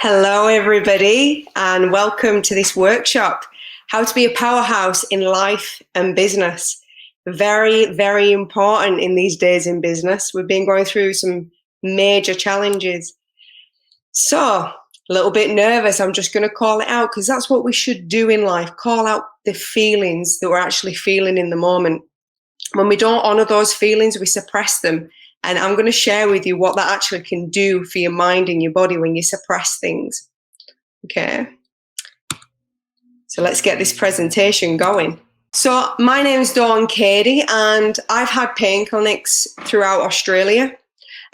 Hello, everybody, and welcome to this workshop, How to be a Powerhouse in Life and Business. Very, very important in these days in business. We've been going through some major challenges. So, a little bit nervous. I'm just going to call it out because that's what we should do in life. Call out the feelings that we're actually feeling in the moment. When we don't honor those feelings, we suppress them. And I'm going to share with you what that actually can do for your mind and your body when you suppress things. Okay. So let's get this presentation going. So my name is Dawn Cady, and I've had pain clinics throughout Australia.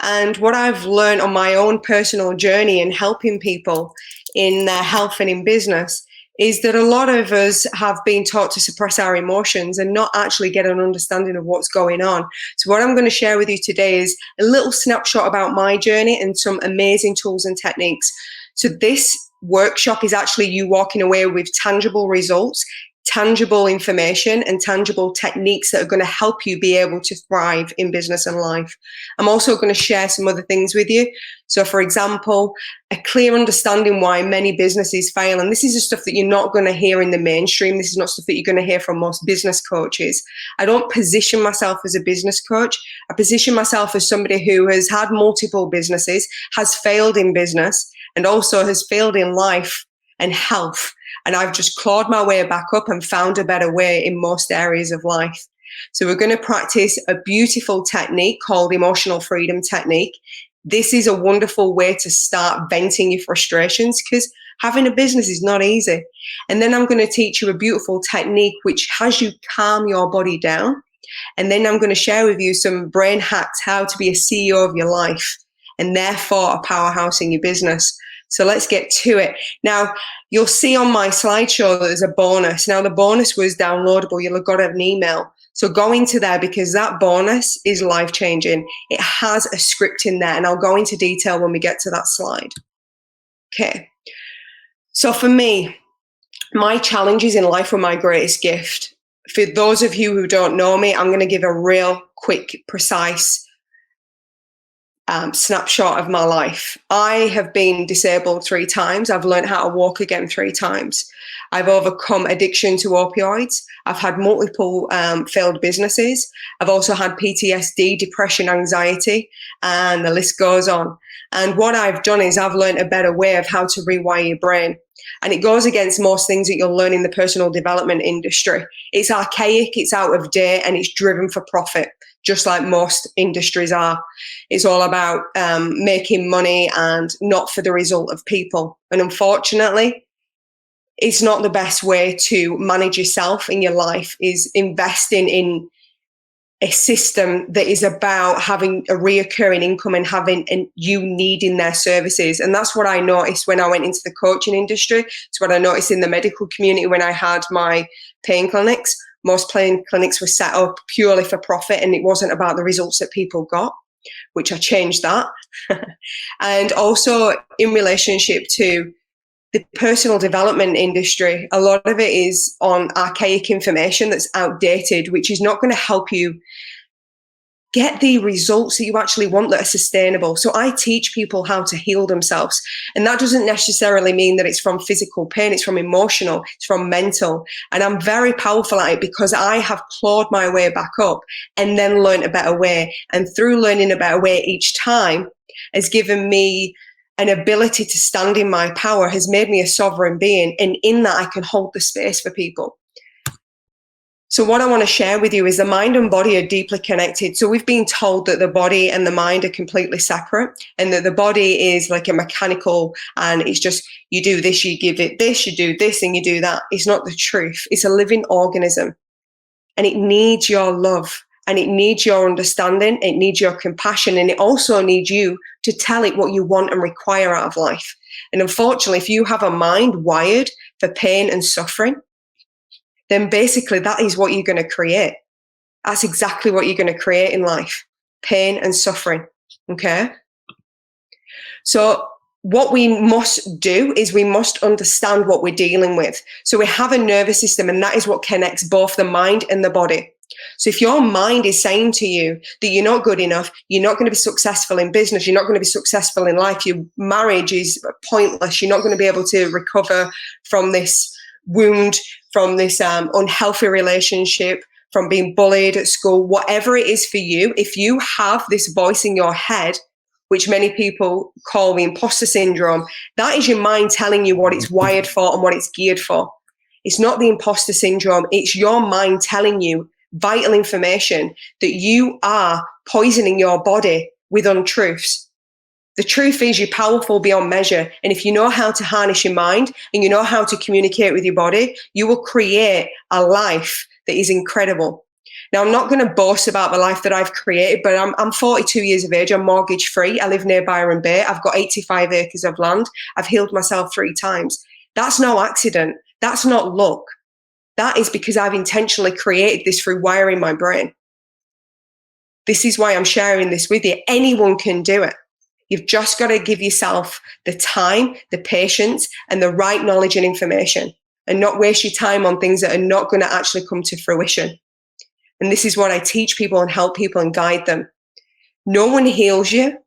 And what I've learned on my own personal journey in helping people in their health and in business is that a lot of us have been taught to suppress our emotions and not actually get an understanding of what's going on. So what I'm going to share with you today is a little snapshot about my journey and some amazing tools and techniques. So this workshop is actually you walking away with tangible results, tangible information, and tangible techniques that are going to help you be able to thrive in business and life. I'm also going to share some other things with you. So for example, a clear understanding why many businesses fail. And this is the stuff that you're not going to hear in the mainstream. This is not stuff that you're going to hear from most business coaches. I don't position myself as a business coach. I position myself as somebody who has had multiple businesses, has failed in business, and also has failed in life and health. And I've just clawed my way back up and found a better way in most areas of life. So we're going to practice a beautiful technique called emotional freedom technique. This is a wonderful way to start venting your frustrations because having a business is not easy. And then I'm going to teach you a beautiful technique which has you calm your body down. And then I'm going to share with you some brain hacks, how to be a CEO of your life and therefore a powerhouse in your business. So let's get to it. Now, you'll see on my slideshow that there's a bonus. Now, the bonus was downloadable. You'll have got an email. So go into there because that bonus is life-changing. It has a script in there, and I'll go into detail when we get to that slide. Okay. So for me, my challenges in life were my greatest gift. For those of you who don't know me, I'm going to give a real quick, precise snapshot of my life. I have been disabled 3 times. I've learned how to walk again 3 times. I've overcome addiction to opioids. I've had multiple failed businesses. I've also had PTSD, depression, anxiety, and the list goes on. And what I've done is I've learned a better way of how to rewire your brain. And it goes against most things that you'll learn in the personal development industry. It's archaic, it's out of date, and it's driven for profit, just like most industries are. It's all about making money and not for the result of people. And unfortunately, it's not the best way to manage yourself in your life, is investing in a system that is about having a reoccurring income and you needing their services. And that's what I noticed when I went into the coaching industry. It's what I noticed in the medical community when I had my pain clinics. Most pain clinics were set up purely for profit, and it wasn't about the results that people got, which I changed that. And also in relationship to the personal development industry, a lot of it is on archaic information that's outdated, which is not going to help you get the results that you actually want that are sustainable. So I teach people how to heal themselves. And that doesn't necessarily mean that it's from physical pain. It's from emotional, it's from mental. And I'm very powerful at it because I have clawed my way back up and then learned a better way. And through learning a better way each time has given me an ability to stand in my power, has made me a sovereign being. And in that, I can hold the space for people. So what I want to share with you is the mind and body are deeply connected. So we've been told that the body and the mind are completely separate, and that the body is like a mechanical, and it's just, you do this, you give it this, you do this, and you do that. It's not the truth. It's a living organism, and it needs your love, and it needs your understanding. It needs your compassion, and it also needs you to tell it what you want and require out of life. And unfortunately, if you have a mind wired for pain and suffering, then basically that is what you're going to create. That's exactly what you're going to create in life, pain and suffering, okay? So what we must do is we must understand what we're dealing with. So we have a nervous system, and that is what connects both the mind and the body. So if your mind is saying to you that you're not good enough, you're not going to be successful in business, you're not going to be successful in life, your marriage is pointless, you're not going to be able to recover from this wound, from this unhealthy relationship, from being bullied at school, whatever it is for you, if you have this voice in your head, which many people call the imposter syndrome, that is your mind telling you what it's wired for and what it's geared for. It's not the imposter syndrome, it's your mind telling you vital information that you are poisoning your body with untruths. The truth is you're powerful beyond measure. And if you know how to harness your mind and you know how to communicate with your body, you will create a life that is incredible. Now, I'm not going to boast about the life that I've created, but I'm 42 years of age. I'm mortgage free. I live near Byron Bay. I've got 85 acres of land. I've healed myself 3 times. That's no accident. That's not luck. That is because I've intentionally created this through wiring my brain. This is why I'm sharing this with you. Anyone can do it. You've just got to give yourself the time, the patience, and the right knowledge and information, and not waste your time on things that are not going to actually come to fruition. And this is what I teach people and help people and guide them. No one heals you.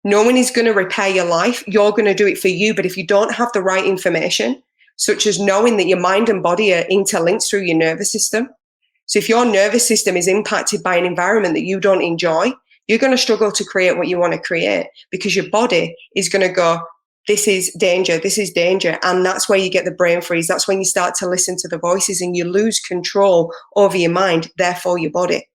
No one is going to repair your life. You're going to do it for you. But if you don't have the right information, such as knowing that your mind and body are interlinked through your nervous system. So if your nervous system is impacted by an environment that you don't enjoy, you're going to struggle to create what you want to create, because your body is going to go, this is danger, this is danger. And that's where you get the brain freeze. That's when you start to listen to the voices and you lose control over your mind, therefore your body.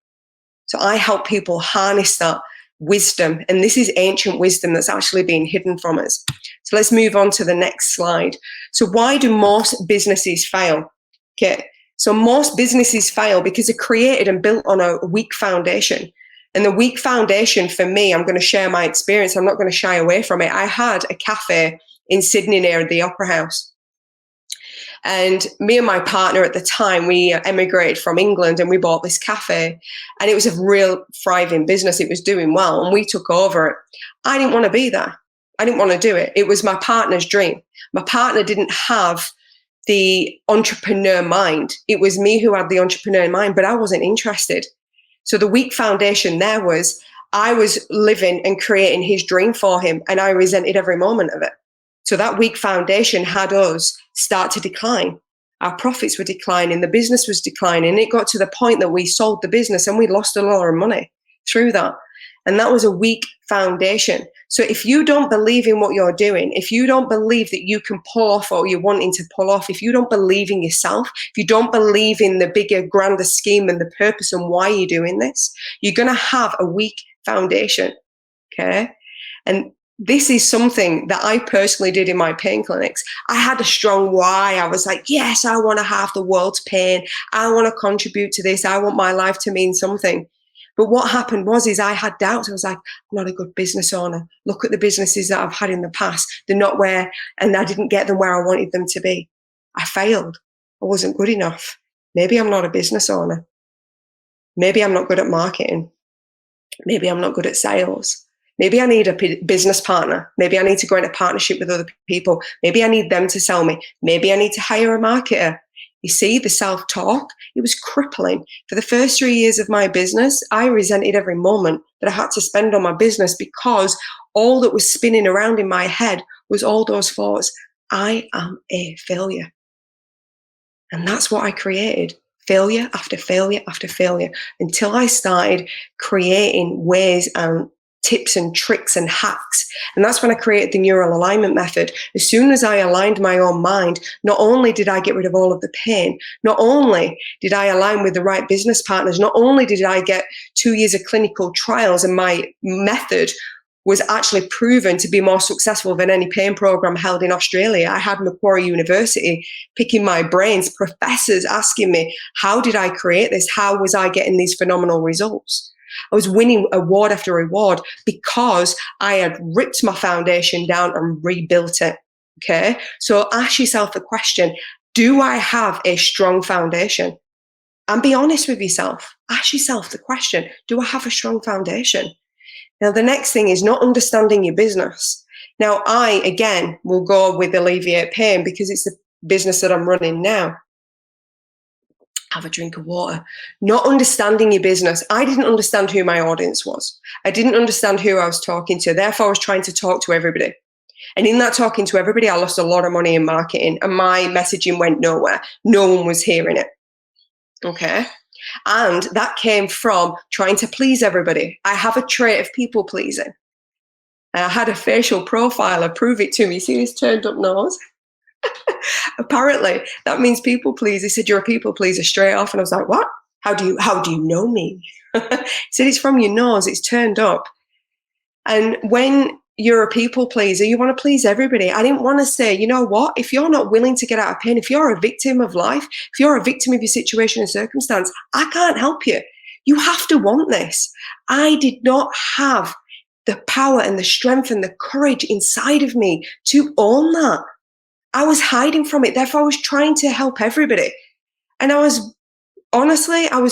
So I help people harness that wisdom. And this is ancient wisdom that's actually being hidden from us. So let's move on to the next slide. So why do most businesses fail? Okay. So most businesses fail because they're created and built on a weak foundation. And the weak foundation for me, I'm going to share my experience. I'm not going to shy away from it. I had a cafe in Sydney near the Opera House. And me and my partner at the time, we emigrated from England and we bought this cafe. And it was a real thriving business. It was doing well. And we took over it. I didn't want to be there. I didn't want to do it. It was my partner's dream. My partner didn't have the entrepreneur mind. It was me who had the entrepreneur mind, but I wasn't interested. So the weak foundation there was I was living and creating his dream for him, and I resented every moment of it. So that weak foundation had us start to decline. Our profits were declining, the business was declining. It got to the point that we sold the business and we lost a lot of money through that. And that was a weak foundation. So if you don't believe in what you're doing, if you don't believe that you can pull off what you're wanting to pull off, if you don't believe in yourself, if you don't believe in the bigger, grander scheme and the purpose and why you're doing this, you're going to have a weak foundation. Okay. And this is something that I personally did in my pain clinics. I had a strong why. I was like, yes, I want to have the world's pain. I want to contribute to this. I want my life to mean something. But what happened was I had doubts. I was like, I'm not a good business owner. Look at the businesses that I've had in the past. They're not where, and I didn't get them where I wanted them to be. I failed. I wasn't good enough. Maybe I'm not a business owner. Maybe I'm not good at marketing. Maybe I'm not good at sales. Maybe I need a business partner. Maybe I need to go into partnership with other people. Maybe I need them to sell me. Maybe I need to hire a marketer. You see, the self-talk, it was crippling. For the first 3 years of my business, I resented every moment that I had to spend on my business, because all that was spinning around in my head was all those thoughts. I am a failure. And that's what I created. Failure after failure after failure, until I started creating ways and tips and tricks and hacks. And that's when I created the neural alignment method. As soon as I aligned my own mind, not only did I get rid of all of the pain, not only did I align with the right business partners, not only did I get 2 years of clinical trials, and my method was actually proven to be more successful than any pain program held in Australia. I had Macquarie University picking my brains, professors asking me, how did I create this? How was I getting these phenomenal results? I was winning award after award because I had ripped my foundation down and rebuilt it. Okay. So ask yourself the question, do I have a strong foundation? And be honest with yourself. Ask yourself the question, do I have a strong foundation? Now, the next thing is not understanding your business. Now, I, again, will go with alleviate pain because it's the business that I'm running now. have a drink of water. Not understanding your business. I didn't understand who my audience was. I didn't understand who I was talking to. Therefore, I was trying to talk to everybody. And in that talking to everybody, I lost a lot of money in marketing, and my messaging went nowhere. No one was hearing it. Okay. And that came from trying to please everybody. I have a trait of people pleasing. And I had a facial profiler prove it to me. See this turned up nose? Apparently, that means people please. They said, you're a people pleaser straight off. And I was like, what? How do you know me? He said, it's from your nose. It's turned up. And when you're a people pleaser, you want to please everybody. I didn't want to say, you know what? If you're not willing to get out of pain, if you're a victim of life, if you're a victim of your situation and circumstance, I can't help you. You have to want this. I did not have the power and the strength and the courage inside of me to own that. I was hiding from it. Therefore, I was trying to help everybody. And I was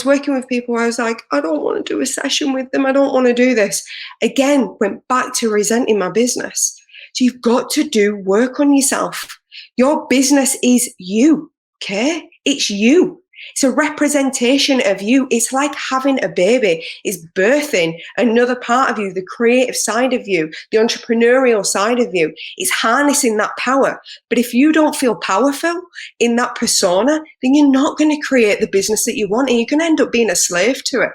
working with people where I was like, I don't want to do a session with them. I don't want to do this. Again, went back to resenting my business. So you've got to do work on yourself. Your business is you, okay? It's you. It's a representation of you. It's like having a baby. It's birthing another part of you, the creative side of you, the entrepreneurial side of you. It's harnessing that power. But if you don't feel powerful in that persona, then you're not going to create the business that you want, and you're going to end up being a slave to it.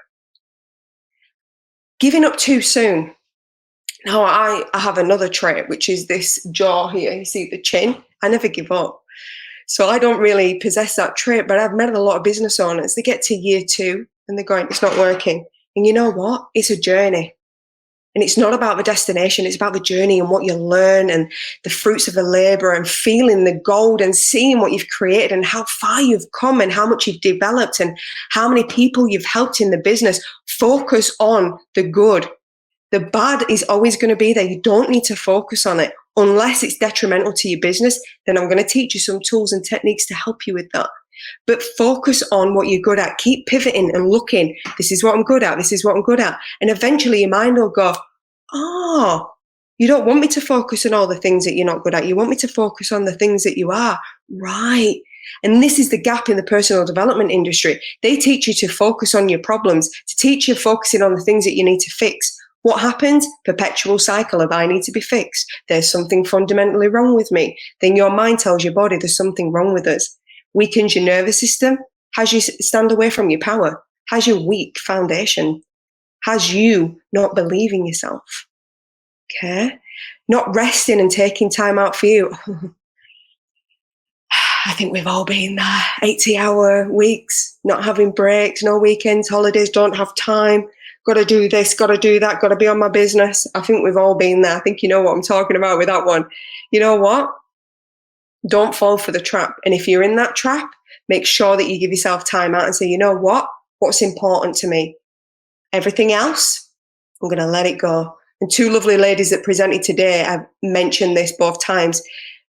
Giving up too soon. Now, I have another trait, which is this jaw here. You see the chin? I never give up. So I don't really possess that trait, but I've met a lot of business owners. They get to year 2 and they're going, it's not working. And you know what? It's a journey. And it's not about the destination. It's about the journey and what you learn and the fruits of the labor and feeling the gold and seeing what you've created and how far you've come and how much you've developed and how many people you've helped in the business. Focus on the good. The bad is always going to be there. You don't need to focus on it unless it's detrimental to your business. Then I'm going to teach you some tools and techniques to help you with that. But focus on what you're good at. Keep pivoting and looking. This is what I'm good at. This is what I'm good at. And eventually your mind will go, oh, you don't want me to focus on all the things that you're not good at. You want me to focus on the things that you are. Right. And this is the gap in the personal development industry. They teach you to focus on your problems, to teach you focusing on the things that you need to fix. What happens? Perpetual cycle of I need to be fixed. There's something fundamentally wrong with me. Then your mind tells your body there's something wrong with us. Weakens your nervous system, has you stand away from your power, has your weak foundation, has you not believing yourself. Okay? Not resting and taking time out for you. I think we've all been there. 80-hour weeks, not having breaks, no weekends, holidays, don't have time. Got to do this, got to do that, got to be on my business. I think we've all been there. I think you know what I'm talking about with that one. You know what? Don't fall for the trap. And if you're in that trap, make sure that you give yourself time out and say, you know what? What's important to me? Everything else, I'm going to let it go. And 2 lovely ladies that presented today, I've mentioned this both times.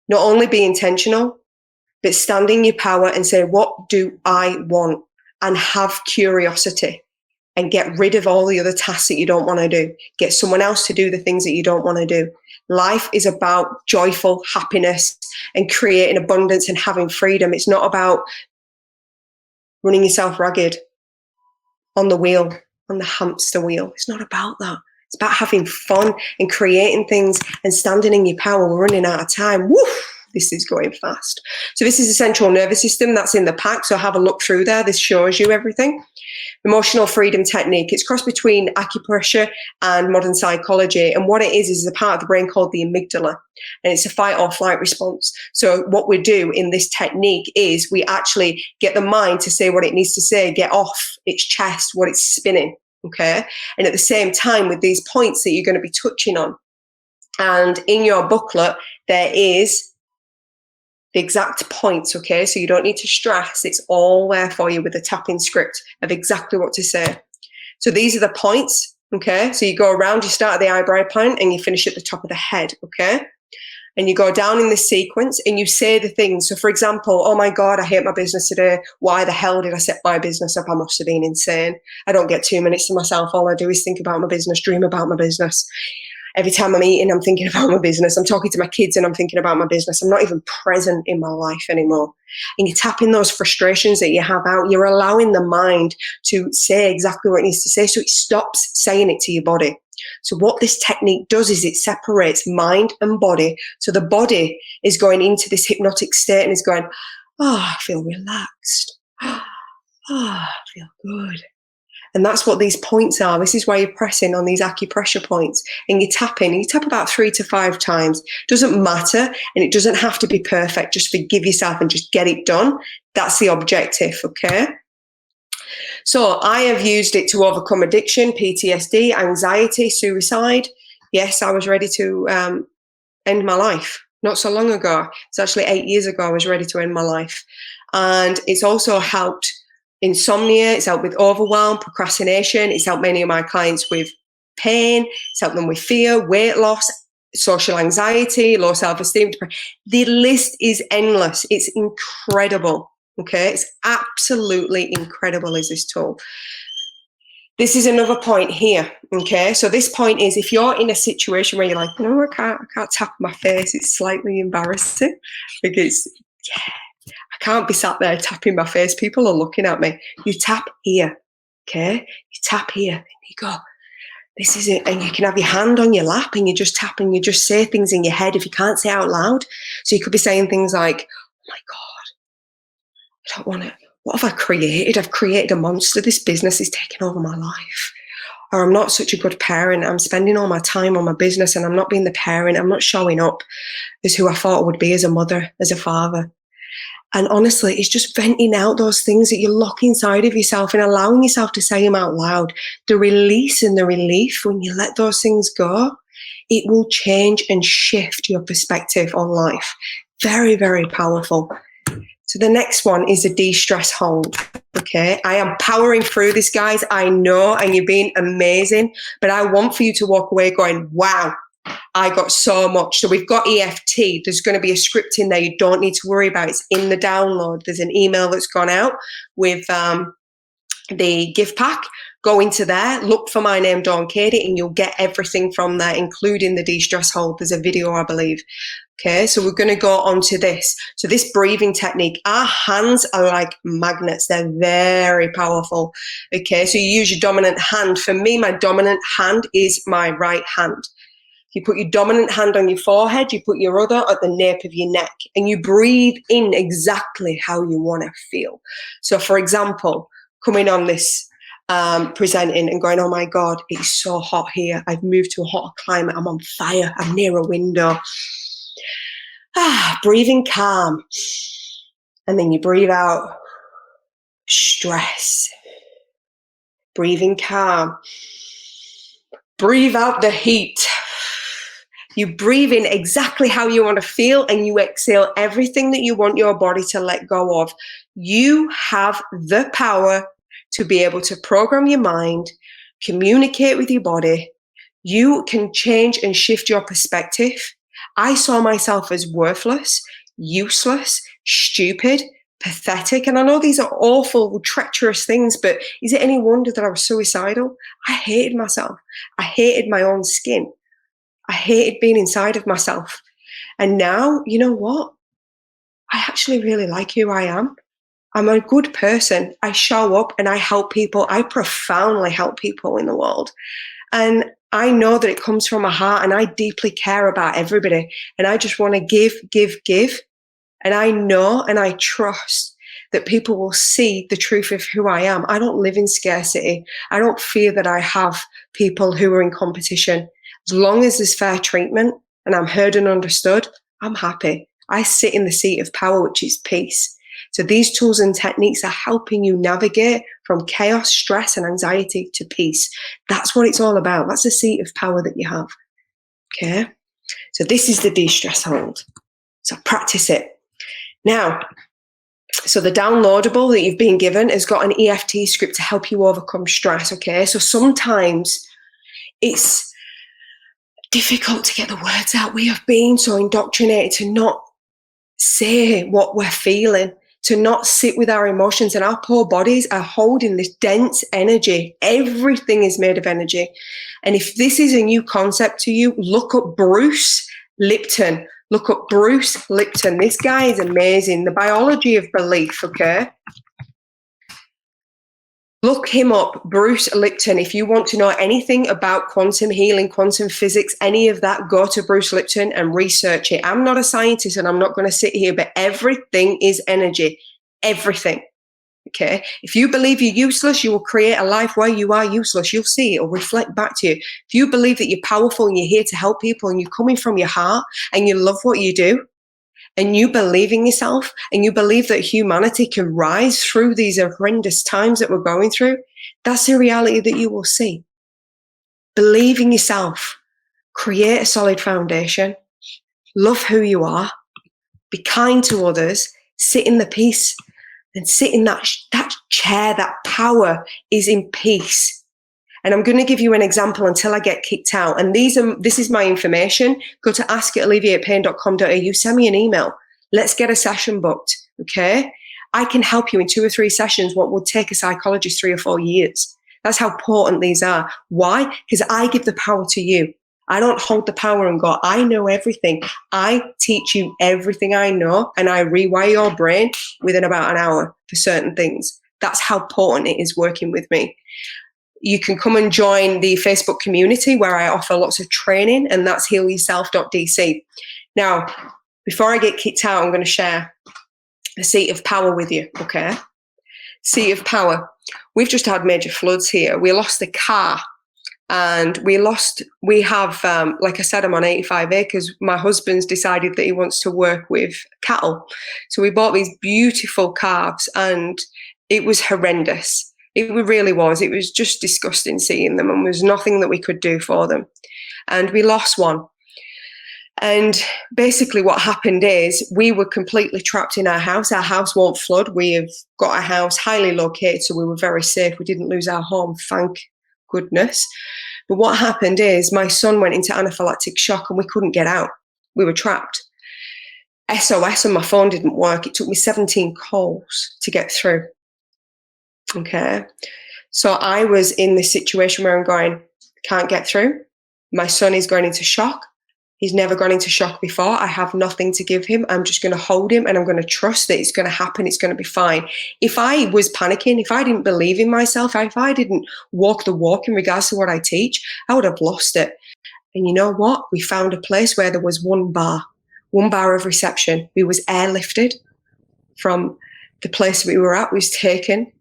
Not only be intentional, but stand in your power and say, what do I want? And have curiosity. And get rid of all the other tasks that you don't want to do. Get someone else to do the things that you don't want to do. Life is about joyful happiness and creating abundance and having freedom. It's not about running yourself ragged on the wheel, on the hamster wheel. It's not about that. It's about having fun and creating things and standing in your power. We're running out of time. Woo! This is going fast. So this is the central nervous system that's in the pack. So have a look through there. This shows you everything. Emotional freedom technique. It's crossed between acupressure and modern psychology. And what it is a part of the brain called the amygdala. And it's a fight or flight response. So what we do in this technique is we actually get the mind to say what it needs to say, get off its chest, what it's spinning. Okay. And at the same time with these points that you're going to be touching on. And in your booklet, there is the exact points, okay? So you don't need to stress. It's all there for you with a tapping script of exactly what to say. So these are the points, okay? So you go around, you start at the eyebrow point and you finish at the top of the head, okay? And you go down in this sequence and you say the things. So for example, oh my God, I hate my business today. Why the hell did I set my business up? I must have been insane. I don't get 2 minutes to myself. All I do is think about my business, dream about my business. Every time I'm eating, I'm thinking about my business. I'm talking to my kids and I'm thinking about my business. I'm not even present in my life anymore. And you're tapping those frustrations that you have out. You're allowing the mind to say exactly what it needs to say, so it stops saying it to your body. So what this technique does is it separates mind and body. So the body is going into this hypnotic state and is going, oh, I feel relaxed. Oh, I feel good. And that's what these points are. This is why you're pressing on these acupressure points and you're tapping. You tap about 3 to 5 times. Doesn't matter, and it doesn't have to be perfect. Just forgive yourself and just get it done. That's the objective, okay? So I have used it to overcome addiction, PTSD, anxiety, suicide. Yes, I was ready to end my life not so long ago. It's actually 8 years ago I was ready to end my life. And it's also helped insomnia, it's helped with overwhelm, procrastination, it's helped many of my clients with pain, it's helped them with fear, weight loss, social anxiety, low self-esteem, depression. The list is endless. It's incredible. Okay, it's absolutely incredible is this tool. This is another point here. Okay, so this point is if you're in a situation where you're like, no, I can't tap my face. It's slightly embarrassing. Like I can't be sat there tapping my face. People are looking at me. You tap here. Okay, you tap here. And you go, this is it. And you can have your hand on your lap and you just tap and you just say things in your head if you can't say out loud. So you could be saying things like, oh my God, I don't want to, what have I created? I've created a monster. This business is taking over my life. Or I'm not such a good parent. I'm spending all my time on my business and I'm not being the parent. I'm not showing up as who I thought I would be as a mother, as a father. And honestly, it's just venting out those things that you lock inside of yourself and allowing yourself to say them out loud. The release and the relief when you let those things go, it will change and shift your perspective on life. Very, very powerful. So the next one is a de-stress hold. Okay, I am powering through this, guys. I know, and you're being amazing, but I want for you to walk away going, wow, I got so much. So we've got EFT. There's going to be a script in there you don't need to worry about. It's in the download. There's an email that's gone out with the gift pack. Go into there, look for my name, Dawn Cady, and you'll get everything from there, including the de-stress hold. There's a video, I believe. Okay, so we're going to go on to this. So this breathing technique, our hands are like magnets. They're very powerful. Okay, so you use your dominant hand. For me, my dominant hand is my right hand. You put your dominant hand on your forehead, you put your other at the nape of your neck, and you breathe in exactly how you want to feel. So for example, coming on this, presenting and going, oh my God, it's so hot here. I've moved to a hotter climate. I'm on fire. I'm near a window. Breathing calm. And then you breathe out stress. Breathing calm. Breathe out the heat. You breathe in exactly how you want to feel and you exhale everything that you want your body to let go of. You have the power to be able to program your mind, communicate with your body. You can change and shift your perspective. I saw myself as worthless, useless, stupid, pathetic. And I know these are awful, treacherous things, but is it any wonder that I was suicidal? I hated myself. I hated my own skin. I hated being inside of myself. And now, you know what? I actually really like who I am. I'm a good person. I show up and I help people. I profoundly help people in the world. And I know that it comes from my heart and I deeply care about everybody. And I just want to give, give, give. And I know and I trust that people will see the truth of who I am. I don't live in scarcity. I don't fear that I have people who are in competition. As long as there's fair treatment and I'm heard and understood, I'm happy. I sit in the seat of power, which is peace. So these tools and techniques are helping you navigate from chaos, stress, and anxiety to peace. That's what it's all about. That's the seat of power that you have. Okay? So this is the de-stress hold. So practice it. Now, so the downloadable that you've been given has got an EFT script to help you overcome stress. Okay? So sometimes it's difficult to get the words out. We have been so indoctrinated to not say what we're feeling, to not sit with our emotions, and our poor bodies are holding this dense energy. Everything is made of energy. And if this is a new concept to you, look up Bruce Lipton. Look up Bruce Lipton. This guy is amazing. The biology of belief, okay? Look him up, Bruce Lipton. If you want to know anything about quantum healing, quantum physics, any of that, go to Bruce Lipton and research it. I'm not a scientist and I'm not going to sit here, but everything is energy. Everything. Okay? If you believe you're useless, you will create a life where you are useless. You'll see it will reflect back to you. If you believe that you're powerful and you're here to help people and you're coming from your heart and you love what you do, and you believe in yourself, and you believe that humanity can rise through these horrendous times that we're going through, that's the reality that you will see. Believe in yourself. Create a solid foundation. Love who you are. Be kind to others. Sit in the peace and sit in that chair. That power is in peace. And I'm going to give you an example until I get kicked out. And this is my information. Go to ask@alleviatepain.com.au. Send me an email. Let's get a session booked, okay? I can help you in 2 or 3 sessions, what would take a psychologist 3 or 4 years. That's how important these are. Why? Because I give the power to you. I don't hold the power and go, I know everything. I teach you everything I know, and I rewire your brain within about an hour for certain things. That's how important it is working with me. You can come and join the Facebook community where I offer lots of training, and that's healyourself.dc. Now, before I get kicked out, I'm going to share a seat of power with you, okay? Seat of power. We've just had major floods here. We lost the car, and we have, like I said, I'm on 85 acres. My husband's decided that he wants to work with cattle. So we bought these beautiful calves, and it was horrendous. It really was. It was just disgusting seeing them, and there was nothing that we could do for them. And we lost one. And basically what happened is we were completely trapped in our house. Our house won't flood. We have got a house highly located, so we were very safe. We didn't lose our home, thank goodness. But what happened is my son went into anaphylactic shock and we couldn't get out. We were trapped. SOS on my phone didn't work. It took me 17 calls to get through. Okay, so I was in this situation where I'm going, can't get through. My son is going into shock. He's never gone into shock before. I have nothing to give him. I'm just going to hold him, and I'm going to trust that it's going to happen. It's going to be fine. If I was panicking, if I didn't believe in myself, if I didn't walk the walk in regards to what I teach, I would have lost it. And you know what? We found a place where there was one bar of reception. We was airlifted from the place we were at. We was taken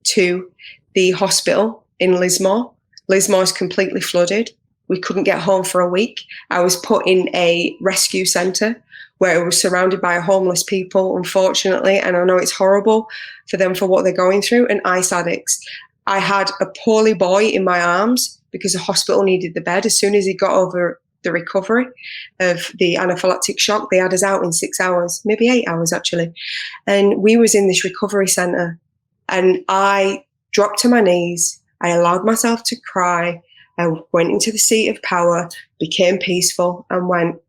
to the hospital in Lismore. Lismore is completely flooded. We couldn't get home for a week. I was put in a rescue centre where I was surrounded by homeless people, unfortunately, and I know it's horrible for them for what they're going through, and ice addicts. I had a poorly boy in my arms because the hospital needed the bed. As soon as he got over the recovery of the anaphylactic shock, they had us out in 6 hours, maybe 8 hours actually. And we was in this recovery centre. And I dropped to my knees. I allowed myself to cry. I went into the seat of power, became peaceful, and went,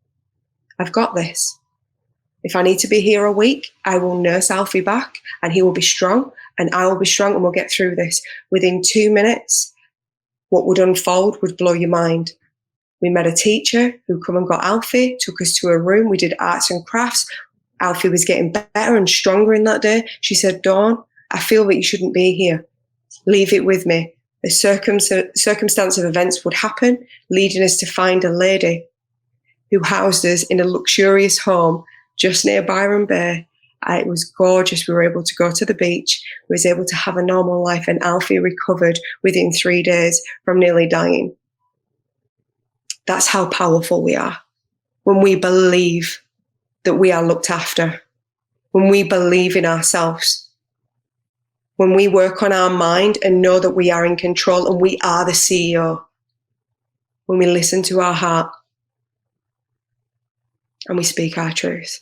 I've got this. If I need to be here a week, I will nurse Alfie back, and he will be strong, and I will be strong, and we'll get through this. Within 2 minutes, what would unfold would blow your mind. We met a teacher who come and got Alfie, took us to a room. We did arts and crafts. Alfie was getting better and stronger in that day. She said, Dawn, I feel that you shouldn't be here. Leave it with me. The circumstance of events would happen, leading us to find a lady who housed us in a luxurious home just near Byron Bay. It was gorgeous. We were able to go to the beach. We was able to have a normal life, and Alfie recovered within 3 days from nearly dying. That's how powerful we are. When we believe that we are looked after, when we believe in ourselves, when we work on our mind and know that we are in control and we are the CEO, when we listen to our heart and we speak our truth.